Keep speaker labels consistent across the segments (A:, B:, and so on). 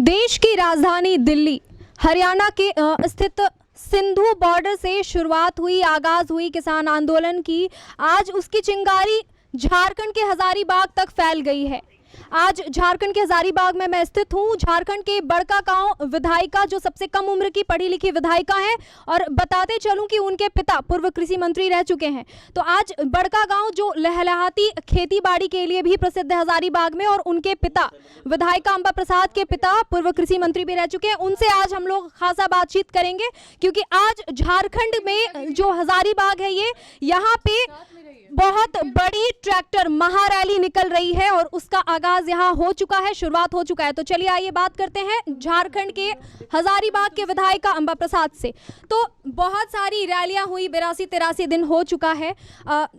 A: देश की राजधानी दिल्ली हरियाणा के स्थित सिंधु बॉर्डर से शुरुआत हुई, आगाज हुई किसान आंदोलन की। आज उसकी चिंगारी झारखंड के हजारीबाग तक फैल गई है। आज झारखंड के हजारीबाग में मैं स्थित हूँ। झारखंड के बड़कागांव विधायिका जो सबसे कम उम्र की पढ़ी लिखी विधायिका हैं, और बताते चलूं कि उनके पिता पूर्व कृषि मंत्री रह चुके हैं। तो आज बड़कागांव जो लहलहाती खेती बाड़ी के लिए भी प्रसिद्ध है हजारीबाग में, और उनके पिता विधायिका अंबा प्रसाद के पिता पूर्व कृषि मंत्री भी रह चुके हैं, उनसे आज हम लोग खासा बातचीत करेंगे। क्योंकि आज झारखंड में जो हजारीबाग है, ये यहाँ पे बहुत बड़ी ट्रैक्टर महारैली निकल रही है और उसका आगाज यहाँ हो चुका है, शुरुआत हो चुका है। तो चलिए आइए बात करते हैं झारखंड के हजारीबाग के विधायिका अंबा प्रसाद से। तो बहुत सारी रैलियां हुई, 82-83 दिन हो चुका है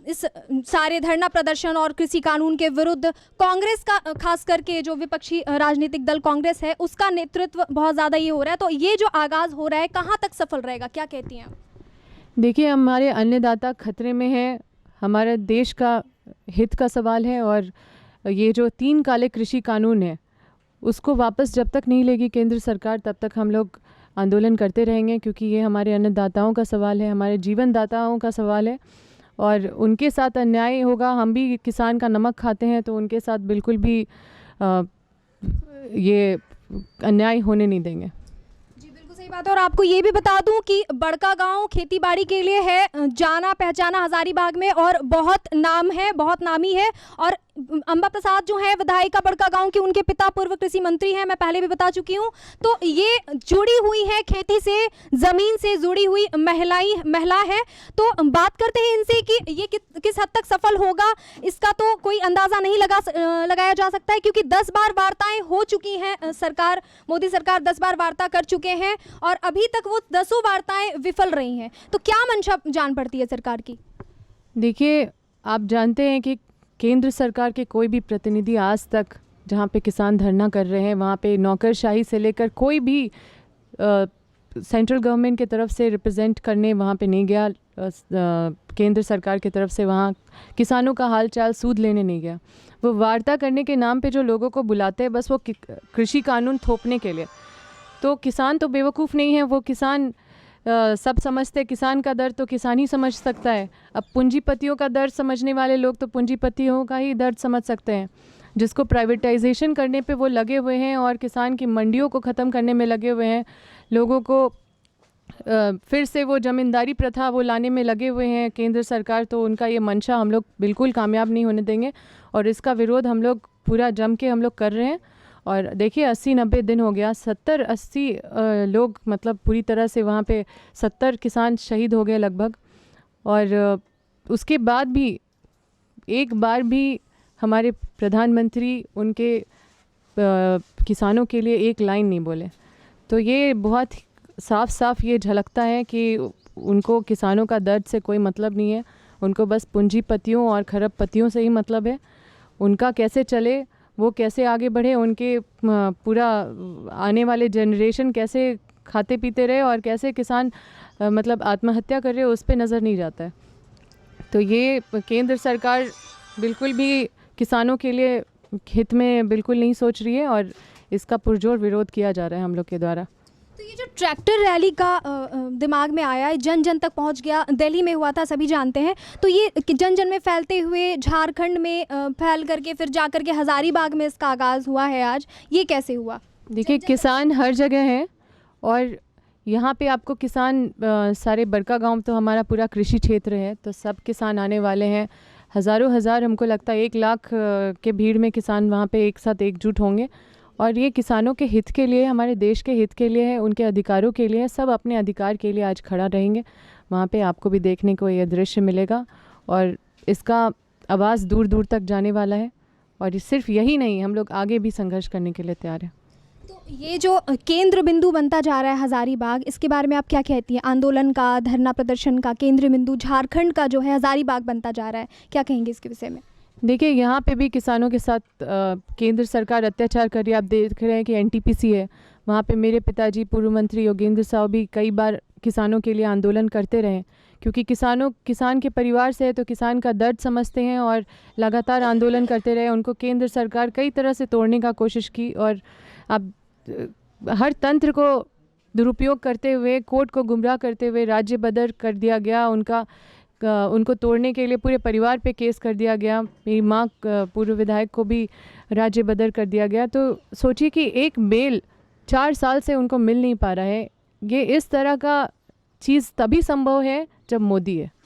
A: इस सारे धरना प्रदर्शन और कृषि कानून के विरुद्ध। कांग्रेस का खास करके जो विपक्षी राजनीतिक दल कांग्रेस है, उसका नेतृत्व बहुत ज़्यादा ये हो रहा है। तो ये जो आगाज हो रहा है, कहाँ तक सफल रहेगा, क्या कहती हैं?
B: देखिए, हमारे अन्नदाता खतरे में है, हमारे देश का हित का सवाल है। और ये जो 3 काले कृषि कानून है, उसको वापस जब तक नहीं लेगी केंद्र सरकार, तब तक हम लोग आंदोलन करते रहेंगे। क्योंकि ये हमारे अन्नदाताओं का सवाल है, हमारे जीवनदाताओं का सवाल है, और उनके साथ अन्याय होगा। हम भी किसान का नमक खाते हैं, तो उनके साथ बिल्कुल भी ये अन्याय होने नहीं देंगे।
A: बात है। और आपको ये भी बता दूं कि बड़कागांव खेतीबाड़ी के लिए है जाना पहचाना हजारीबाग में, और बहुत नाम है, बहुत नामी है। और अंबा प्रसाद जो है विधायिका बड़कागांव की, उनके पिता पूर्व कृषि मंत्री हैं, मैं पहले भी बता चुकी हूँ। तो ये जुड़ी हुई है खेती से, ज़मीन से जुड़ी हुई महिला है। तो बात करते हैं इनसे कि ये किस हद तक सफल होगा। इसका तो कोई अंदाज़ा नहीं लगाया जा सकता है, क्योंकि 10 बार वार्ताएं हो चुकी हैं। मोदी सरकार 10 बार वार्ता कर चुके हैं, और अभी तक वो 10 वार्ताएं विफल रही हैं। तो क्या मंशा जान पड़ती है सरकार की?
B: देखिए, आप जानते हैं कि केंद्र सरकार के कोई भी प्रतिनिधि आज तक जहाँ पे किसान धरना कर रहे हैं, वहाँ पे नौकरशाही से लेकर कोई भी सेंट्रल गवर्नमेंट की तरफ से रिप्रेजेंट करने वहाँ पे नहीं गया। केंद्र सरकार की तरफ से वहाँ किसानों का हाल चाल सूद लेने नहीं गया। वो वार्ता करने के नाम पे जो लोगों को बुलाते हैं, बस वो कृषि कानून थोपने के लिए। तो किसान तो बेवकूफ़ नहीं है, वो किसान सब समझते। किसान का दर्द तो किसान ही समझ सकता है। अब पूंजीपतियों का दर्द समझने वाले लोग तो पूंजीपतियों का ही दर्द समझ सकते हैं, जिसको प्राइवेटाइजेशन करने पे वो लगे हुए हैं, और किसान की मंडियों को ख़त्म करने में लगे हुए हैं। लोगों को फिर से वो ज़मींदारी प्रथा वो लाने में लगे हुए हैं केंद्र सरकार। तो उनका ये मंशा हम लोग बिल्कुल कामयाब नहीं होने देंगे, और इसका विरोध हम लोग पूरा जम के हम लोग कर रहे हैं। और देखिए, 80-90 दिन हो गया, 70-80 लोग, मतलब पूरी तरह से वहाँ पे 70 किसान शहीद हो गए लगभग। और उसके बाद भी एक बार भी हमारे प्रधानमंत्री उनके किसानों के लिए एक लाइन नहीं बोले। तो ये बहुत साफ साफ ये झलकता है कि उनको किसानों का दर्द से कोई मतलब नहीं है। उनको बस पूंजीपतियों और खरबपतियों से ही मतलब है। उनका कैसे चले, वो कैसे आगे बढ़े, उनके पूरा आने वाले जनरेशन कैसे खाते पीते रहे, और कैसे किसान मतलब आत्महत्या कर रहे, उस पे नज़र नहीं जाता है। तो ये केंद्र सरकार बिल्कुल भी किसानों के लिए हित में बिल्कुल नहीं सोच रही है, और इसका पुरजोर विरोध किया जा रहा है हम लोग के द्वारा।
A: तो ये जो ट्रैक्टर रैली का दिमाग में आया है, जन जन तक पहुंच गया, दिल्ली में हुआ था, सभी जानते हैं। तो ये जन जन में फैलते हुए झारखंड में फैल करके फिर जा करके हजारीबाग में इसका आगाज़ हुआ है आज, ये कैसे हुआ?
B: देखिए, किसान हर जगह हैं, और यहाँ पे आपको किसान सारे बड़कागांव तो हमारा पूरा कृषि क्षेत्र है, तो सब किसान आने वाले हैं। हज़ारों हज़ार, हमको लगता है 1 लाख के भीड़ में किसान वहाँ पे एक साथ एकजुट होंगे। और ये किसानों के हित के लिए, हमारे देश के हित के लिए है, उनके अधिकारों के लिए है। सब अपने अधिकार के लिए आज खड़ा रहेंगे। वहाँ पे आपको भी देखने को ये दृश्य मिलेगा, और इसका आवाज़ दूर दूर तक जाने वाला है। और सिर्फ यही नहीं, हम लोग आगे भी संघर्ष करने के लिए तैयार हैं।
A: तो ये जो केंद्र बिंदु बनता जा रहा है हजारीबाग, इसके बारे में आप क्या कहती हैं? आंदोलन का, धरना प्रदर्शन का केंद्र बिंदु झारखंड का जो है हजारीबाग बनता जा रहा है, क्या कहेंगे इसके विषय में?
B: देखिए, यहाँ पे भी किसानों के साथ केंद्र सरकार अत्याचार कर रही है। आप देख रहे हैं कि एनटीपीसी है, वहाँ पे मेरे पिताजी पूर्व मंत्री योगेंद्र साहब भी कई बार किसानों के लिए आंदोलन करते रहे। क्योंकि किसान के परिवार से है, तो किसान का दर्द समझते हैं, और लगातार आंदोलन करते रहे। उनको केंद्र सरकार कई तरह से तोड़ने का कोशिश की, और आप हर तंत्र को दुरुपयोग करते हुए, कोर्ट को गुमराह करते हुए राज्य बदर कर दिया गया। उनको तोड़ने के लिए पूरे परिवार पे केस कर दिया गया। मेरी माँ पूर्व विधायक को भी राज्य बदर कर दिया गया। तो सोचिए कि एक बेल 4 साल से उनको मिल नहीं पा रहा है। ये इस तरह का चीज़ तभी संभव है जब मोदी है।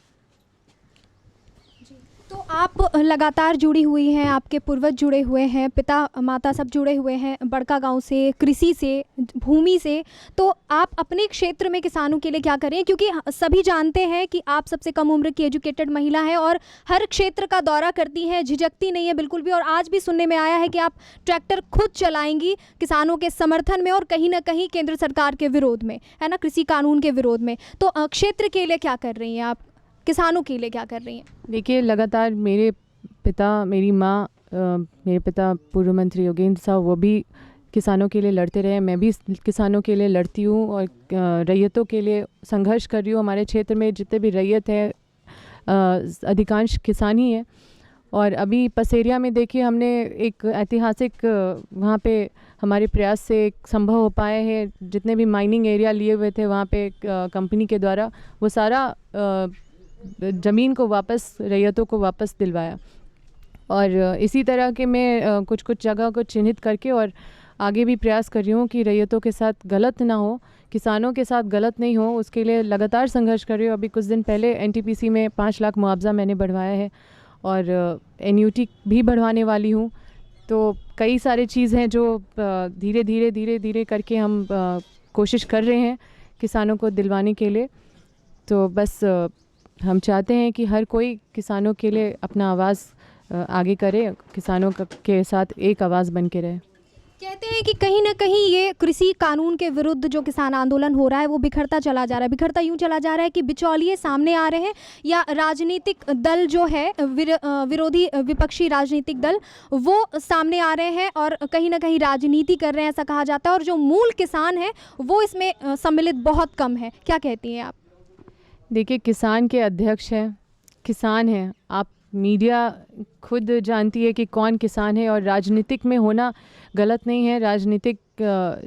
A: तो आप लगातार जुड़ी हुई हैं, आपके पूर्वज जुड़े हुए हैं, पिता माता सब जुड़े हुए हैं बड़का गांव से, कृषि से, भूमि से। तो आप अपने क्षेत्र में किसानों के लिए क्या करें, क्योंकि सभी जानते हैं कि आप सबसे कम उम्र की एजुकेटेड महिला हैं और हर क्षेत्र का दौरा करती हैं, झिझकती नहीं है बिल्कुल भी। और आज भी सुनने में आया है कि आप ट्रैक्टर खुद चलाएंगी किसानों के समर्थन में और कहीं ना कहीं केंद्र सरकार के विरोध में, है ना, कृषि कानून के विरोध में। तो क्षेत्र के लिए क्या कर रही हैं आप, किसानों के लिए क्या कर रही हैं?
B: देखिए, लगातार मेरे पिता पूर्व मंत्री योगेंद्र साहब, वो भी किसानों के लिए लड़ते रहे। मैं भी किसानों के लिए लड़ती हूँ और रैयतों के लिए संघर्ष कर रही हूँ। हमारे क्षेत्र में जितने भी रैयत है अधिकांश किसान ही है। और अभी पसेरिया में देखिए, हमने एक ऐतिहासिक वहाँ पे हमारे प्रयास से एक संभव हो पाया है। जितने भी माइनिंग एरिया लिए हुए थे वहाँ पे कंपनी के द्वारा, वो सारा ज़मीन को वापस, रैयतों को वापस दिलवाया। और इसी तरह के मैं कुछ जगह को चिन्हित करके और आगे भी प्रयास कर रही हूँ कि रैयतों के साथ गलत ना हो, किसानों के साथ गलत नहीं हो, उसके लिए लगातार संघर्ष कर रही हूँ। अभी कुछ दिन पहले NTPC में 5 लाख मुआवजा मैंने बढ़वाया है और NUT भी बढ़वाने वाली हूँ। तो कई सारी चीज़ हैं जो धीरे धीरे करके हम कोशिश कर रहे हैं किसानों को दिलवाने के लिए। तो बस हम चाहते हैं कि हर कोई किसानों के लिए अपना आवाज़ आगे करे, किसानों के साथ एक आवाज़ बन के रहे।
A: कहते हैं कि कहीं ना कहीं ये कृषि कानून के विरुद्ध जो किसान आंदोलन हो रहा है वो बिखरता चला जा रहा है। बिखरता यूं चला जा रहा है कि बिचौलिए सामने आ रहे हैं या राजनीतिक दल जो है, विरोधी विपक्षी राजनीतिक दल, वो सामने आ रहे हैं और कहीं ना कहीं राजनीति कर रहे हैं, ऐसा कहा जाता है। और जो मूल किसान है वो इसमें सम्मिलित बहुत कम है। क्या कहती हैं आप?
B: देखिए, किसान के अध्यक्ष हैं, किसान हैं। आप मीडिया खुद जानती है कि कौन किसान है। और राजनीतिक में होना गलत नहीं है। राजनीतिक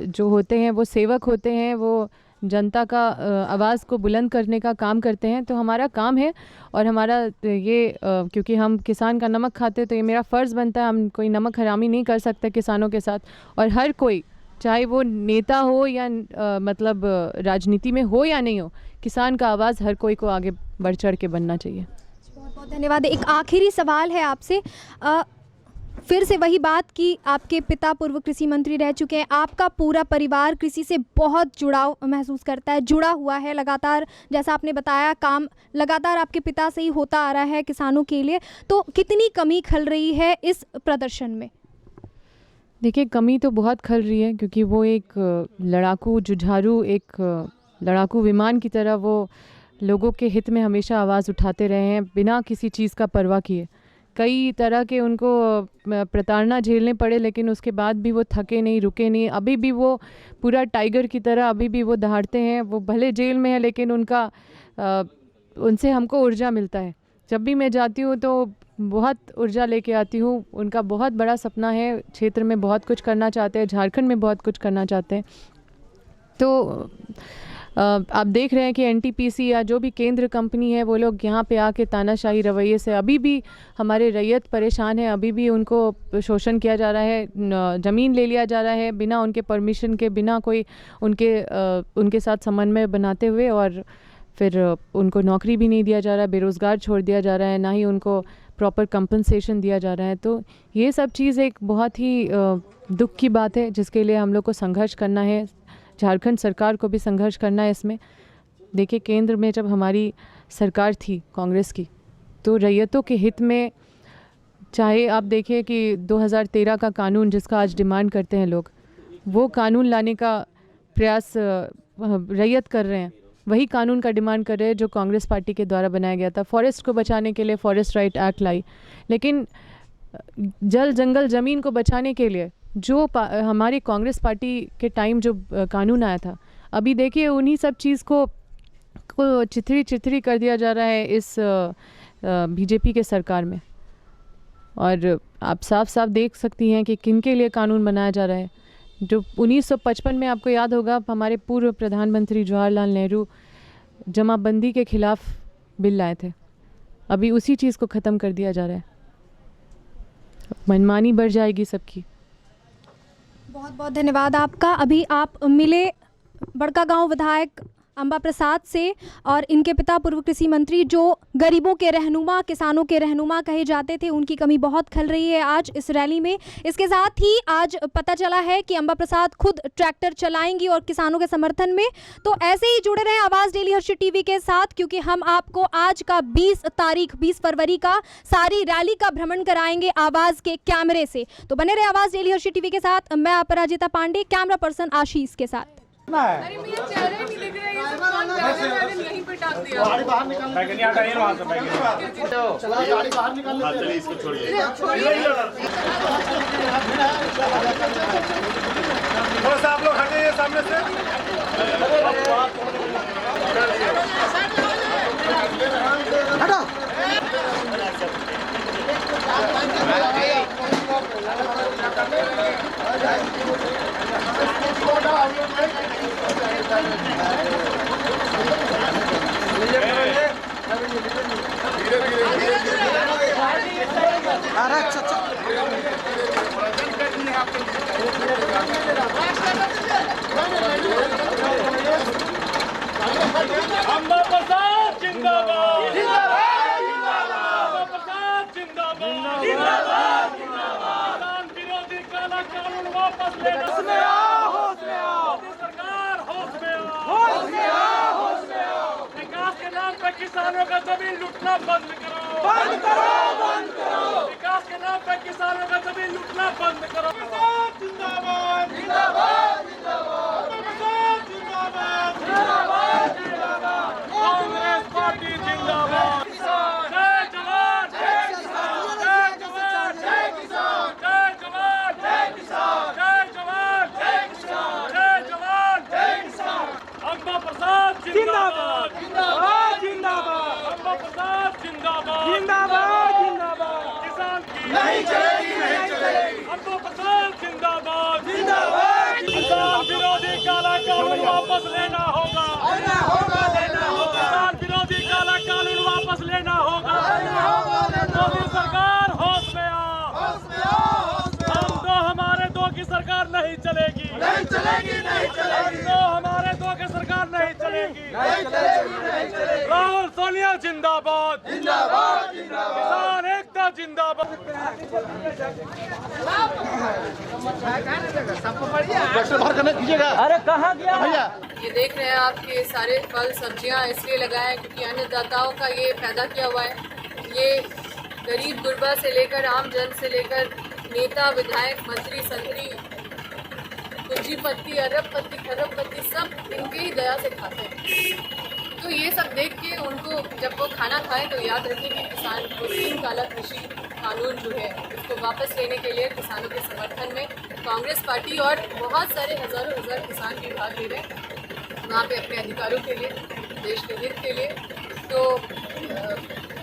B: जो होते हैं वो सेवक होते हैं, वो जनता का आवाज़ को बुलंद करने का काम करते हैं। तो हमारा काम है और हमारा ये क्योंकि हम किसान का नमक खाते हैं तो ये मेरा फ़र्ज़ बनता है। हम कोई नमक हरामी नहीं कर सकते किसानों के साथ। और हर कोई, चाहे वो नेता हो या मतलब राजनीति में हो या नहीं हो, किसान का आवाज़ हर कोई को आगे बढ़ चढ़ के बनना चाहिए।
A: बहुत बहुत धन्यवाद। एक आखिरी सवाल है आपसे, फिर से वही बात कि आपके पिता पूर्व कृषि मंत्री रह चुके हैं, आपका पूरा परिवार कृषि से बहुत जुड़ाव महसूस करता है, जुड़ा हुआ है लगातार। जैसा आपने बताया, काम लगातार आपके पिता से ही होता आ रहा है किसानों के लिए। तो कितनी कमी खल रही है इस प्रदर्शन में?
B: देखिए, कमी तो बहुत खल रही है क्योंकि वो एक लड़ाकू जुझारू, एक लड़ाकू विमान की तरह वो लोगों के हित में हमेशा आवाज़ उठाते रहे हैं बिना किसी चीज़ का परवाह किए। कई तरह के उनको प्रताड़ना झेलने पड़े, लेकिन उसके बाद भी वो थके नहीं, रुके नहीं। अभी भी वो पूरा टाइगर की तरह अभी भी वो दहाड़ते हैं। वो भले जेल में है लेकिन उनसे हमको ऊर्जा मिलता है। जब भी मैं जाती हूँ तो बहुत ऊर्जा लेके आती हूँ। उनका बहुत बड़ा सपना है, क्षेत्र में बहुत कुछ करना चाहते हैं, झारखंड में बहुत कुछ करना चाहते हैं। तो आप देख रहे हैं कि NTPC या जो भी केंद्र कंपनी है, वो लोग यहाँ पे आके तानाशाही रवैये से अभी भी हमारे रैयत परेशान है। अभी भी उनको शोषण किया जा रहा है, ज़मीन ले लिया जा रहा है बिना उनके परमिशन के, बिना कोई उनके साथ समन्वय बनाते हुए। और फिर उनको नौकरी भी नहीं दिया जा रहा है, बेरोज़गार छोड़ दिया जा रहा है, ना ही उनको प्रॉपर कंपनसेशन दिया जा रहा है। तो ये सब चीज़ एक बहुत ही दुख की बात है जिसके लिए हम लोग को संघर्ष करना है। झारखंड सरकार को भी संघर्ष करना है इसमें। देखिए, केंद्र में जब हमारी सरकार थी कांग्रेस की, तो रैयतों के हित में, चाहे आप देखिए कि 2013 का कानून जिसका आज डिमांड करते हैं लोग, वो कानून लाने का प्रयास रैयत कर रहे हैं। वही कानून का डिमांड कर रहे हैं जो कांग्रेस पार्टी के द्वारा बनाया गया था। फॉरेस्ट को बचाने के लिए फॉरेस्ट राइट एक्ट लाई, लेकिन जल जंगल ज़मीन को बचाने के लिए जो हमारी कांग्रेस पार्टी के टाइम जो कानून आया था, अभी देखिए उन्हीं सब चीज़ को चिथरी कर दिया जा रहा है इस बीजेपी के सरकार में। और आप साफ साफ देख सकती हैं कि किन के लिए कानून बनाया जा रहा है। जो 1955 में आपको याद होगा हमारे पूर्व प्रधानमंत्री जवाहरलाल नेहरू जमाबंदी के खिलाफ बिल लाए थे, अभी उसी चीज़ को ख़त्म कर दिया जा रहा है। मनमानी बढ़ जाएगी सबकी।
A: बहुत बहुत धन्यवाद आपका। अभी आप मिले बड़कागांव विधायक अंबा प्रसाद से और इनके पिता पूर्व कृषि मंत्री, जो गरीबों के रहनुमा, किसानों के रहनुमा कहे जाते थे, उनकी कमी बहुत खल रही है आज इस रैली में। इसके साथ ही आज पता चला है कि अंबा प्रसाद खुद ट्रैक्टर चलाएंगी और किसानों के समर्थन में। तो ऐसे ही जुड़े रहें आवाज़ डेली हर्षित टीवी के साथ, क्योंकि हम आपको आज का 20 फरवरी का सारी रैली का भ्रमण कराएंगे आवाज़ के कैमरे से। तो बने रहे आवाज़ डेली हर्षित टीवी के साथ। मैं अपराजिता पांडे, कैमरा पर्सन आशीष के साथ।
C: अरे भैया चेहरे नहीं दिख रहे, ये सब कौन पहले यहीं पे टाक दिया।
D: गाड़ी बाहर निकाल, बैगनी हटाइए वहां से, बैगनी चला, गाड़ी बाहर निकाल। हां चलिए, इसको छोड़िए, थोड़ा सा आप लोग हटिए सामने से। हटो।
E: अंबा प्रसाद जिंदाबाद, जिंदाबाद, अंबा प्रसाद जिंदाबाद, जिंदाबाद, किसान विरोधी काला कानून वापस लेना। होश में आओ, होश में आओ, मोदी सरकार होश में आओ, होश में आओ, होश में आओ। विकास के नाम पे किसानों का जमीन लूटना बंद करो, बंद करो, बंद करो। विकास के नाम पे किसानों का जमीन लूटना बंद करो। जिंदाबाद, जिंदाबाद, जिंदाबाद, जिंदाबाद, जिंदाबाद, जिंदाबाद। कांग्रेस पार्टी जिंदाबाद। जय जवान, जय किसान, जय जवान, जय किसान, जय जवान, जय किसान, जय जवान, जय किसान, जय जवान, जय किसान। अंबा प्रसाद जिंदाबाद, जिंदाबाद, जिंदाबाद, अंबा प्रसाद जिंदाबाद, जिंदाबाद, जिंदाबाद। किसान की नहीं चलेगी, नहीं चलेगी। अंबा प्रसाद जिंदाबाद, जिंदाबाद। किसान विरोधी काला कानून वापस लेना होगा, लेना होगा, लेना होगा। किसान विरोधी काला कानून वापस लेना होगा, लेना होगा, लेना होगा। मोदी सरकार होश में आओ, होश में आओ, होश में आओ। हम दो हमारे दो की सरकार नहीं चलेगी, नहीं चलेगी, नहीं चलेगी। दो हमारे दो की सरकार नहीं चलेगी, नहीं चलेगी, नहीं चलेगी। राहुल सोनिया जिंदाबाद, जिंदाबाद, जिंदाबाद। किसान एकता जिंदाबाद।
D: अरे कहाँ गया भैया?
C: ये देख रहे हैं आप कि सारे फल सब्जियां इसलिए लगाए हैं क्योंकि अन्नदाताओं का ये पैदा किया हुआ है। ये गरीब गुरबा से लेकर आम जन से लेकर नेता, विधायक, मंत्री, संतरी, पूंजीपति, अरबपति, खरबपति सब इनके ही दया से खाते हैं। तो ये सब देख के उनको जब वो खाना खाएं तो याद रखें कि किसान को 3 काला कृषि कानून जो है उसको वापस लेने के लिए किसानों के समर्थन में कांग्रेस पार्टी और बहुत सारे हज़ारों हजार किसान भी भाग ले रहे हैं वहाँ पे अपने अधिकारों के लिए, देश के हित के लिए। तो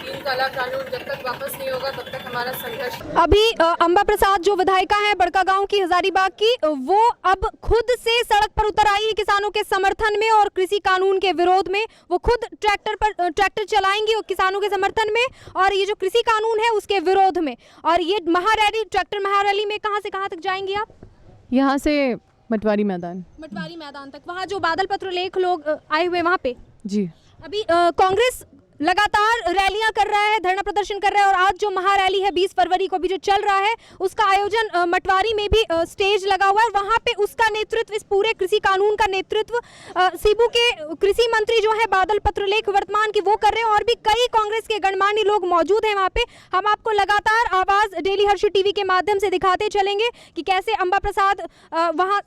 C: 3 काला कानून जब तक वापस नहीं होगा तब तक हमारा संघर्ष।
A: अभी अंबा प्रसाद जो विधायिका हैं बड़कागांव की, हजारीबाग की, वो अब खुद से सड़क पर उतर आई है किसानों के समर्थन में और कृषि कानून के विरोध में। वो खुद ट्रैक्टर चलाएंगी और किसानों के समर्थन में और ये जो कृषि कानून है उसके विरोध में। और ये महारैली, ट्रैक्टर महारैली में कहाँ से कहाँ तक जाएंगी आप?
B: यहाँ से मटवारी मैदान,
A: मटवारी मैदान तक, वहाँ जो बादल पत्र लेख लोग आए हुए वहाँ पे।
B: जी।
A: अभी कांग्रेस लगातार रैलियां कर रहा है, धरना प्रदर्शन कर रहा है और आज जो महारैली है 20 फरवरी को भी जो चल रहा है उसका आयोजन मटवारी में भी स्टेज लगा हुआ है। वहां पे उसका नेतृत्व, इस पूरे कृषि कानून का नेतृत्व सीबू के कृषि मंत्री जो है बादल पत्रलेख वर्तमान की वो कर रहे हैं और भी कई कांग्रेस के गणमान्य लोग मौजूद हैं वहाँ पे। हम आपको लगातार आवाज़ डेली हर्षित टीवी के माध्यम से दिखाते चलेंगे कि कैसे अंबा प्रसाद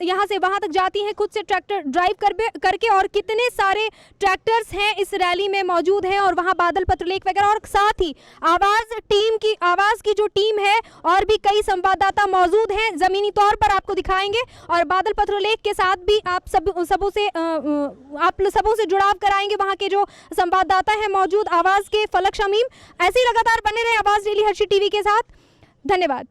A: यहाँ से वहाँ तक जाती हैं खुद से ट्रैक्टर ड्राइव करके और कितने सारे ट्रैक्टर्स हैं इस रैली में मौजूद हैं और वहाँ बादल पत्रलेख वगैरह और साथ ही आवाज़ की जो टीम है और भी कई संवाददाता मौजूद हैं, ज़मीनी तौर पर आपको दिखाएंगे और बादल पत्रलेख के साथ भी आप सबों से जुड़ाव कराएंगे। वहाँ के जो संवाददाता हैं मौजूद आवाज़ के, फलक शमीम, ऐसे ही लगातार बने रहे आवाज़ डेली हर्षित टीवी के साथ। धन्यवाद।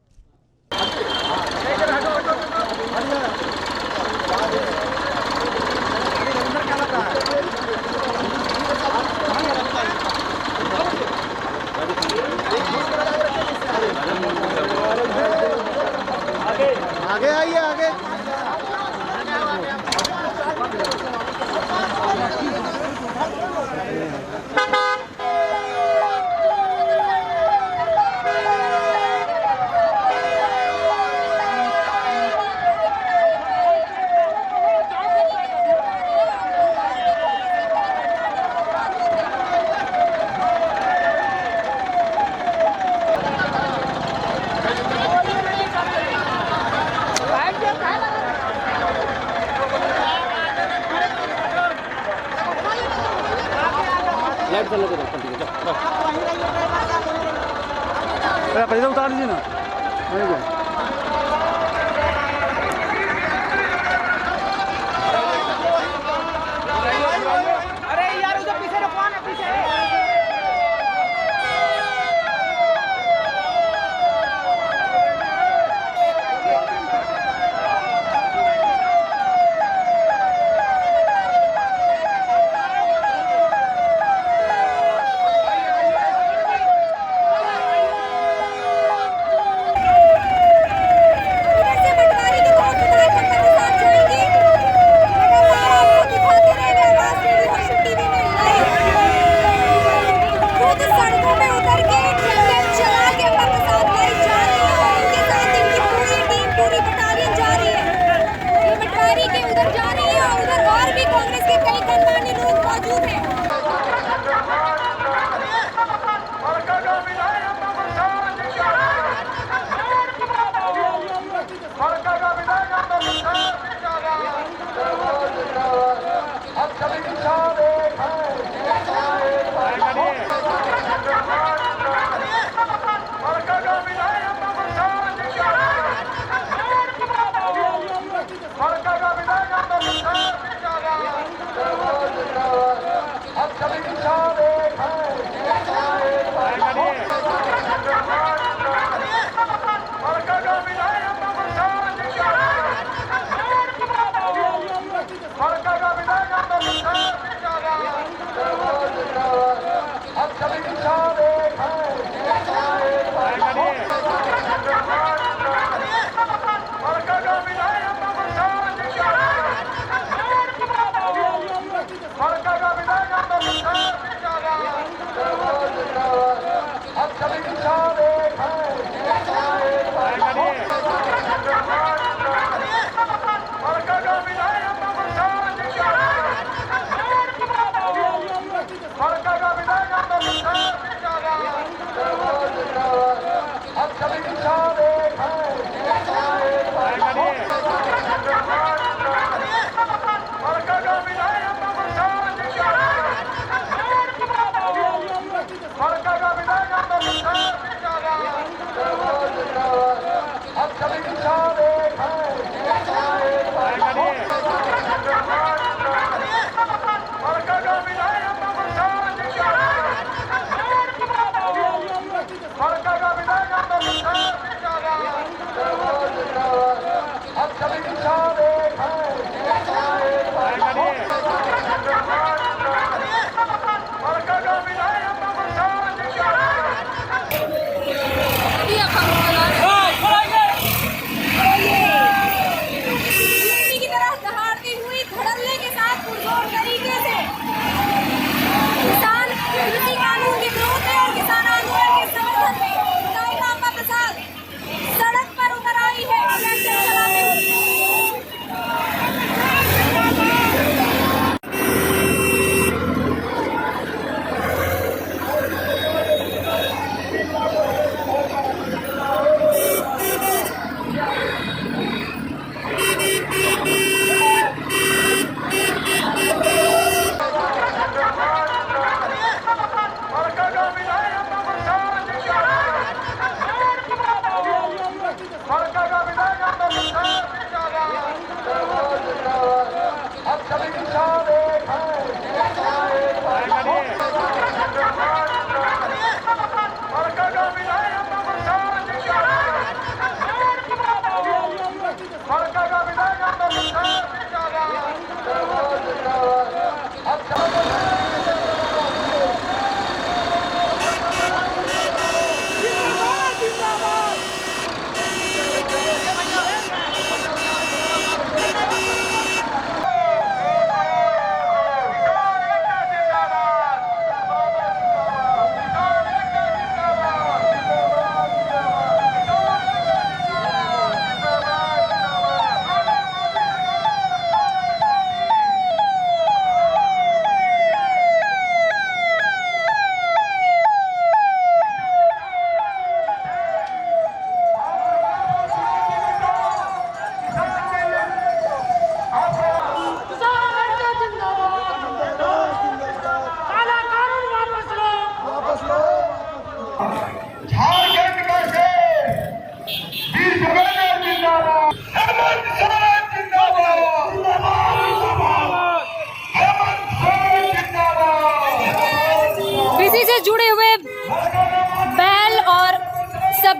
F: लाइट चलने दो कंटिन्यू चलो
G: पैसा उतार दीजिए ना
H: अरे यार उधर पीछे रखो ना पीछे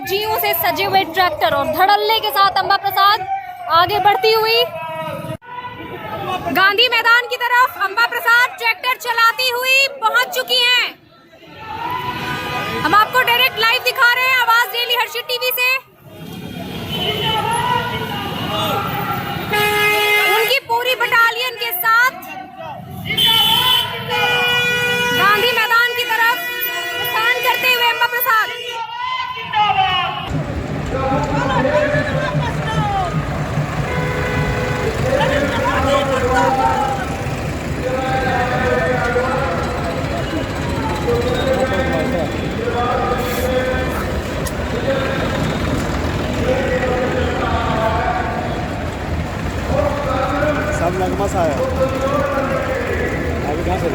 A: सब्जियों से सजे हुए ट्रैक्टर और धड़ल्ले के साथ अंबा प्रसाद आगे बढ़ती हुई गांधी मैदान की तरफ अंबा प्रसाद ट्रैक्टर चलाती हुई पहुंच चुकी हैं। हम आपको डायरेक्ट लाइव दिखा रहे हैं आवाज डेली हर्षित टीवी से। उनकी पूरी बटालियन के साथ गांधी मैदान की तरफ प्रस्थान करते हुए अंबा प्रसाद।
G: सब लगमा सा आया अभी कहाँ से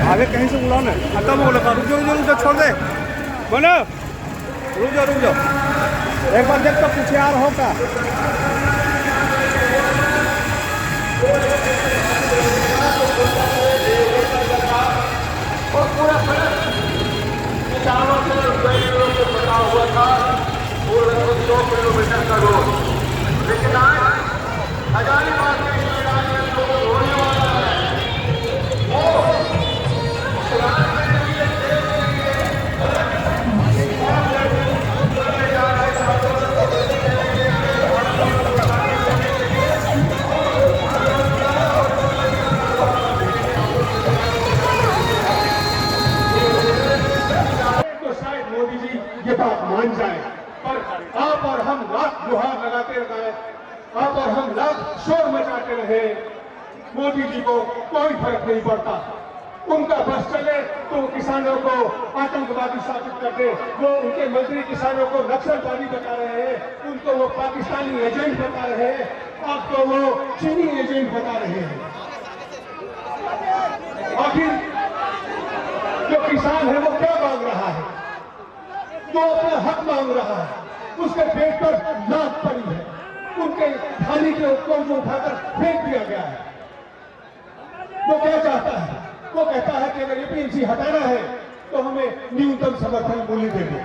G: आगे कहीं से बुलाओ ना खत्म हो लगा रुक जाओ छोड़ दे बोलो रुक जाओ एक बार देख तो कुछ यार होगा
F: किसानों से कई दिनों से बना हुआ था वो लगभग 100 किलोमीटर का रोड, लेकिन आज हजारीबाग के मैदान में जो होने वाला है वो ये बात मान जाए, पर आप और हम लाख गुहार लगाते रहे, आप और हम लाख शोर मचाते रहे, मोदी जी को कोई फर्क नहीं पड़ता। उनका बस चले तो किसानों को आतंकवादी साबित कर दे, वो उनके मंत्री किसानों को नक्सलवादी बता रहे हैं, उनको वो पाकिस्तानी एजेंट बता रहे हैं, आपको वो चीनी एजेंट बता रहे हैं। आखिर जो किसान है वो क्या मांग रहा है? वो अपना हक मांग रहा है, उसके पेट पर लात पड़ी है, उनके थाली के ऊपर जो उठाकर फेंक दिया गया है। वो क्या चाहता है? वो कहता है कि अगर एपीएमसी हटाना है तो हमें न्यूनतम समर्थन मूल्य दे दो।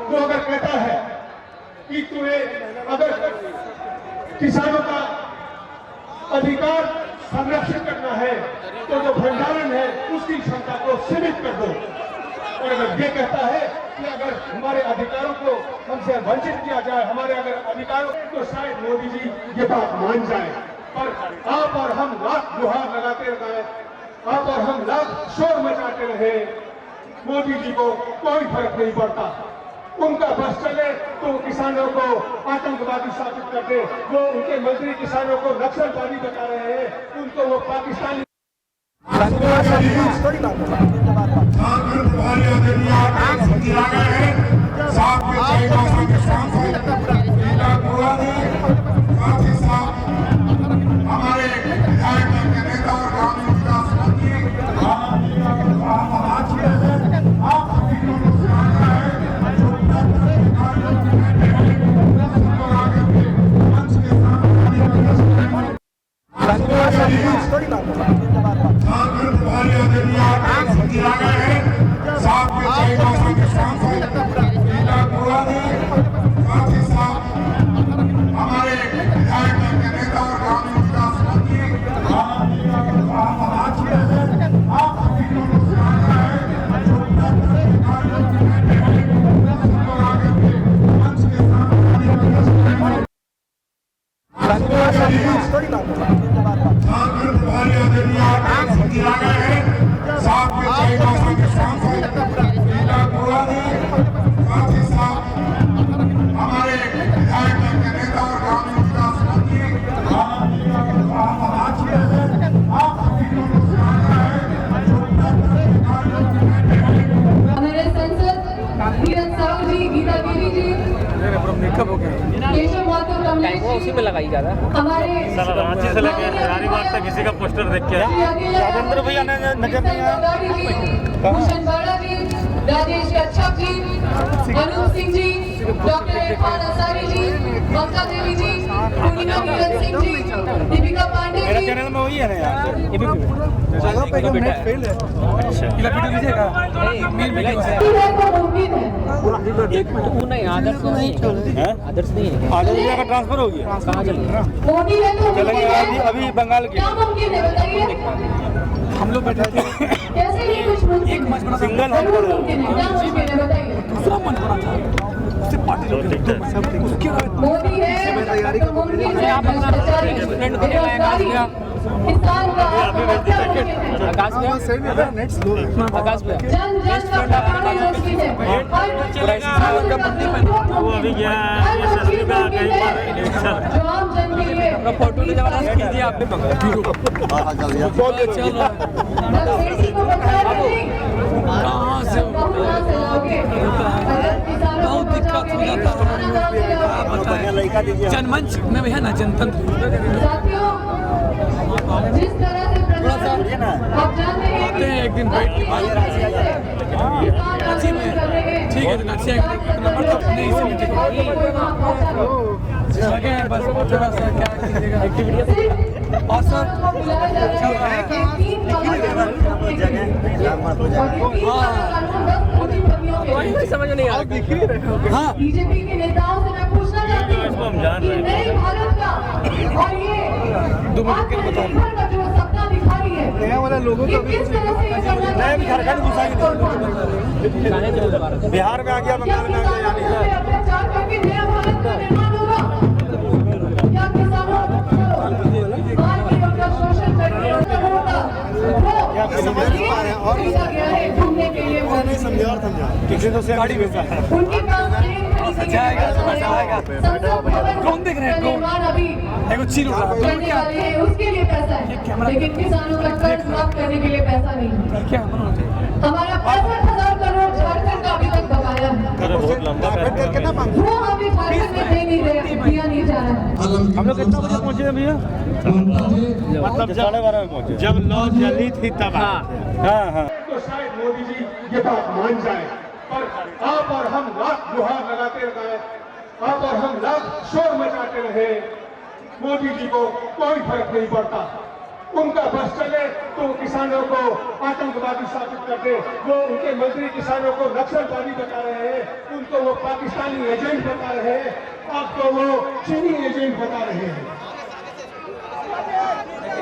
F: वो अगर कहता है कि तुम्हें अगर किसानों का अधिकार संरक्षित करना है तो जो भंडारण है उसकी क्षमता को सीमित कर दो, और अगर ये कहता है कि अगर हमारे अधिकारों को हमसे वंचित किया जाए, हमारे अगर अधिकारों तो शायद मोदी जी ये बात मान जाए, पर आप और हम लाख गुहार लगाते रहे, आप और हम लाख शोर मचाते रहे, मोदी जी को कोई फर्क नहीं पड़ता। उनका बस चले तो किसानों को आतंकवादी साबित कर दे, वो उनके मंत्री किसानों को नक्सलवादी बता रहे हैं, उनको वो पाकिस्तानी हमारे विधायक के नेता और ग्रामीण विकास मंत्री
H: उसी में लगाई जा रहा है।
E: सर रांची से लेकर हजारीबाग तक किसी का पोस्टर देख के राजेंद्र भैया नजर नहीं आया।
C: भूषण बाड़ा जी, राजेश कच्छप जी, अनूप सिंह जी, डॉक्टर इरफान अंसारी जी, ममता देवी जी, पूर्णिमा किरण सिंह जी, दीपिका पांडे
G: मेरा
C: जी।
G: चैनल में वही है ना यार। अच्छा
H: आदर्श नहीं है।
G: आदर्श का ट्रांसफर हो गया।
H: कहाँ चल रहा है?
C: मोदी है तो
G: चलेंगे अभी बंगाल के।
C: क्या मुमकिन है बताइए?
G: हम लोग बैठे थे
C: कैसे नहीं कुछ मुमकिन है?
G: सिंगल हम
C: जरूर मुमकिन है। क्या मुमकिन है बताइए? मोदी है तो मुमकिन है भ्रष्टाचारी, बेरोजगारी, किसान का आत्महत्या मुमकिन है।
H: आकाश में आकाश में
C: जन जन का प्राण मुमकिन है।
E: वो अभी गया है यशस्वी का कहीं पर इलेक्शन।
C: जो आम जन के लिए
H: फोटो ले जबरदस्त कीजिए आप भी
C: नक्सली को बचा रहे कहाँ से लाओगे? बहुत दिक्कत हो जाता है।
H: जनमंच में भी है ना जनतंत्र।
C: साथियों, जिस तरह से प्रशासन आप जानते हैं कि
H: एक दिन बैठ के बात ठीक है नक्शे नंबर तो नहीं से लगे हैं बस थोड़ा सा क्या कीजिएगा एक्टिविटी और सर समझ नहीं आ रहा। हाँ
C: बीजेपी के नेताओं से मैं पूछना चाहती हूँ
E: इसको हम जान रहे
C: कि नए भारत का और ये आत्मनिर्भर का जो सपना दिखा रही है,
G: नया वाला लोगों
C: ये किस तरह से ये करना
G: नया भी झारखंड घुसाएंगे। बिहार में आ गया, बंगाल में आ गया, यानी
C: अत्याचार करके नया भारत का निर्माण होगा? क्या किसानों को मार के उनका शोषण करके उनका होगा वो खरीदा गया है घूमने के लिए वो
G: किसी तो से गाड़ी बेचा है।
C: उनके पास
H: जाएगा
C: संसद भवन
H: ड्रोन देख रहे हैं, ड्रोन।
C: निर्माण अभी
H: एगो चील उड़ रहा है
C: करने वाले हैं, उसके लिए पैसा है, लेकिन किसानों का कर्ज माफ करने के लिए पैसा नहीं है।
H: क्या
C: हमारा 65,000 करोड़ झारखंड का अभी तक बकाया है,
E: बहुत लंबा
C: वो अभी झारखंड में दे नहीं रहे, दिया नहीं जा रहा है।
G: हम लोग कितना बजे पहुंचे हैं भैया? मतलब 12:30 में पहुंचे। जब लौ जली थी तब। हाँ हाँ।
F: तो शायद मोदी जी ये बात मान जाए, पर आप और हम लाख गुहार लगाते रहे, आप और हम लाख शोर मचाते रहे, मोदी जी को कोई फर्क नहीं पड़ता। उनका बस चले तो किसानों को आतंकवादी साबित कर दे, वो उनके मंत्री किसानों को नक्सलवादी बता रहे हैं, उनको वो पाकिस्तानी एजेंट बता रहे हैं, अब तो वो चीनी एजेंट बता रहे हैं।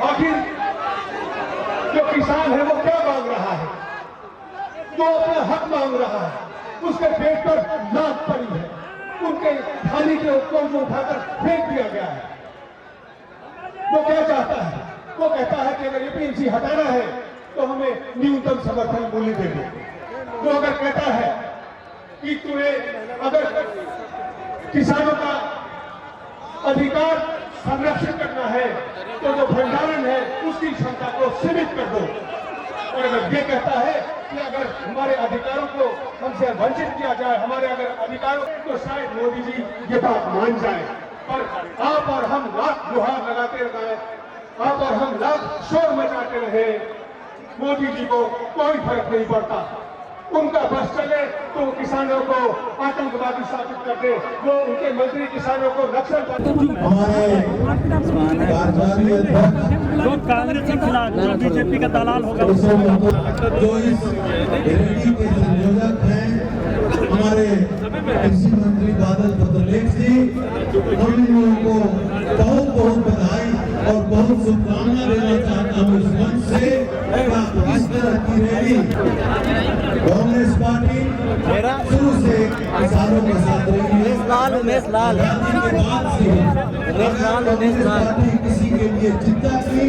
F: आखिर जो किसान है वो क्या मांग रहा है? जो अपना हक मांग रहा है, उसके पेट पर लात पड़ी है, उनके थाली के उपकरण को उठाकर फेंक दिया गया है। वो क्या चाहता है? वो कहता है कि अगर एपीएमसी हटाना है तो हमें न्यूनतम समर्थन मूल्य दे दो। वो अगर कहता है कि तुम्हें अगर किसानों का अधिकार संरक्षित करना है तो जो भंडारण है उसकी क्षमता को सीमित कर दो। और अगर ये कहता है कि अगर हमारे अधिकारों को हमसे वंचित किया जाए, हमारे अगर अधिकारों तो शायद मोदी जी ये बात मान जाए, पर आप और हम लाख गुहार लगाते रहे, आप और हम लाख शोर मचाते रहे, मोदी जी को कोई फर्क नहीं पड़ता। उनका बस चले तो किसानों को आतंकवादी साबित कर दे, वो उनके मंत्री किसानों को नक्सलवादी।
E: जो कांग्रेस के खिलाफ जो बीजेपी का दलाल होगा
I: जो इस रैली के संयोजक हैं हमारे कृषि मंत्री बादल पत्रलेख जी, हम लोगों को बहुत बहुत बधाई और बहुत शुभकामना देना चाहता हूँ इस मंच से। इस तरह की रैली कांग्रेस पार्टी शुरू से किसानों के साथ रही है। उमेश लाल पार्टी किसी के लिए चिंता की।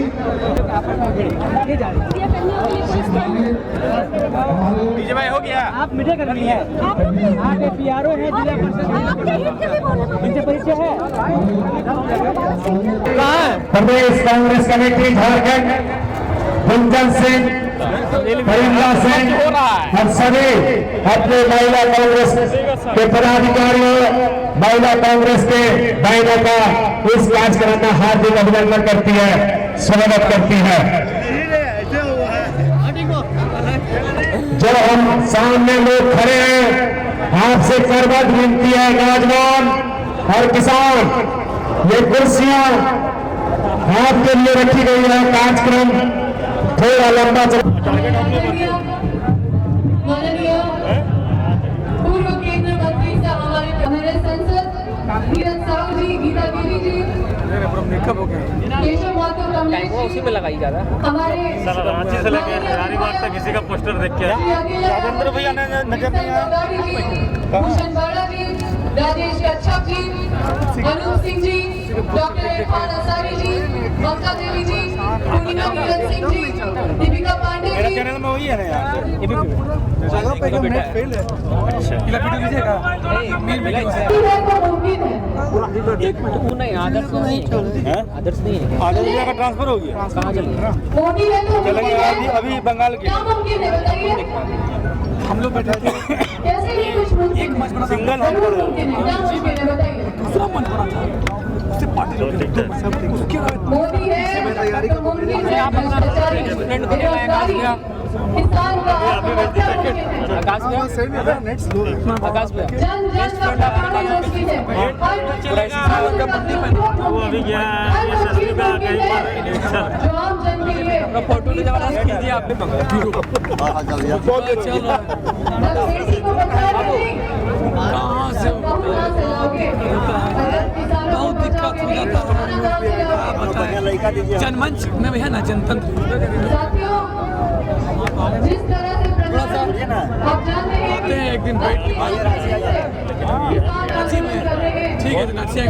G: डीजे भाई हो गया।
H: आप मीडिया कर रही है आप पीआरओ है जिला परिषद इनसे परिचय है
F: प्रदेश कांग्रेस कमेटी झारखंड गुंजन सिंह, परिंदा सिंह और सभी अपने महिला कांग्रेस के पदाधिकारियों महिला कांग्रेस के बहनों का इस कार्यक्रम में हार्दिक अभिनंदन करती है, स्वागत करती है। जो हम सामने लोग खड़े हैं, आपसे करबद्ध विनती है, नौजवान और किसान, ये कुर्सियां आपके लिए रखी गई है। कार्यक्रम थोड़ा लंबा चल।
C: माननीय पूर्व केंद्रीय मंत्री साहब, हमारे सांसद धीरज साहू जी, गीता देवी जी, केशव माथुर, कमलेश जी,
H: उसी में लगाई जा रहा है।
C: हमारे
E: रांची से लेकर हजारीबाग तक किसी का पोस्टर देख के
C: राजेंद्र भैया ने नजर नहीं आया, भूषण बाड़ा जी, राजेश कच्छप जी, अनूप सिंह जी, डॉक्टर इरफान अंसारी जी, ममता देवी जी, पूर्णिमा नीरज सिंह जी, दीपिका पांडे जी।
G: चैनल में वही है ना यार, ये भी फेल है। अच्छा वीडियो लीजिएगा, मेल मीटिंग है।
H: एक मिनट, वो नहीं आदर्श नहीं है, आदर्श नहीं है।
G: आदर्श का ट्रांसफर हो गया,
H: कहाँ चल रहा है?
C: मोदी है तो
G: चलेंगे अभी बंगाल के।
C: क्या मुमकिन है बताइए?
G: हम लोग बैठे थे,
C: कैसे नहीं कुछ मुमकिन है?
G: सिंगल हम
C: जरूर मुमकिन है, क्या मुमकिन है बताइए?
G: दूसरा मंच बना था, उससे पार्टी लोग उसके
C: मोदी है तो मुमकिन है भ्रष्टाचारी, बेरोजगारी, किसान का आत्महत्या मुमकिन है,
H: आकाश भैया, आकाश भैया,
C: जन जन का कल्याण मुमकिन है,
E: वो अभी गया है यशस्वी का कहीं पर इलेक्शन।
C: जो आम जन के लिए
H: फोटो ले जबरदस्त कीजिए आप भी।
C: नक्सली को बचा रहे
H: कहाँ से
C: कहाँ से लाओगे? अगर किसानों को बचाओगे,
H: जनमंच में भी है ना जनतंत्र।
C: साथियों, जिस तरह से प्रशासन आप जानते हैं
H: एक दिन बैठ के
C: किसान आंदोलन कर रहे हैं,
H: ठीक है, तो नक्शे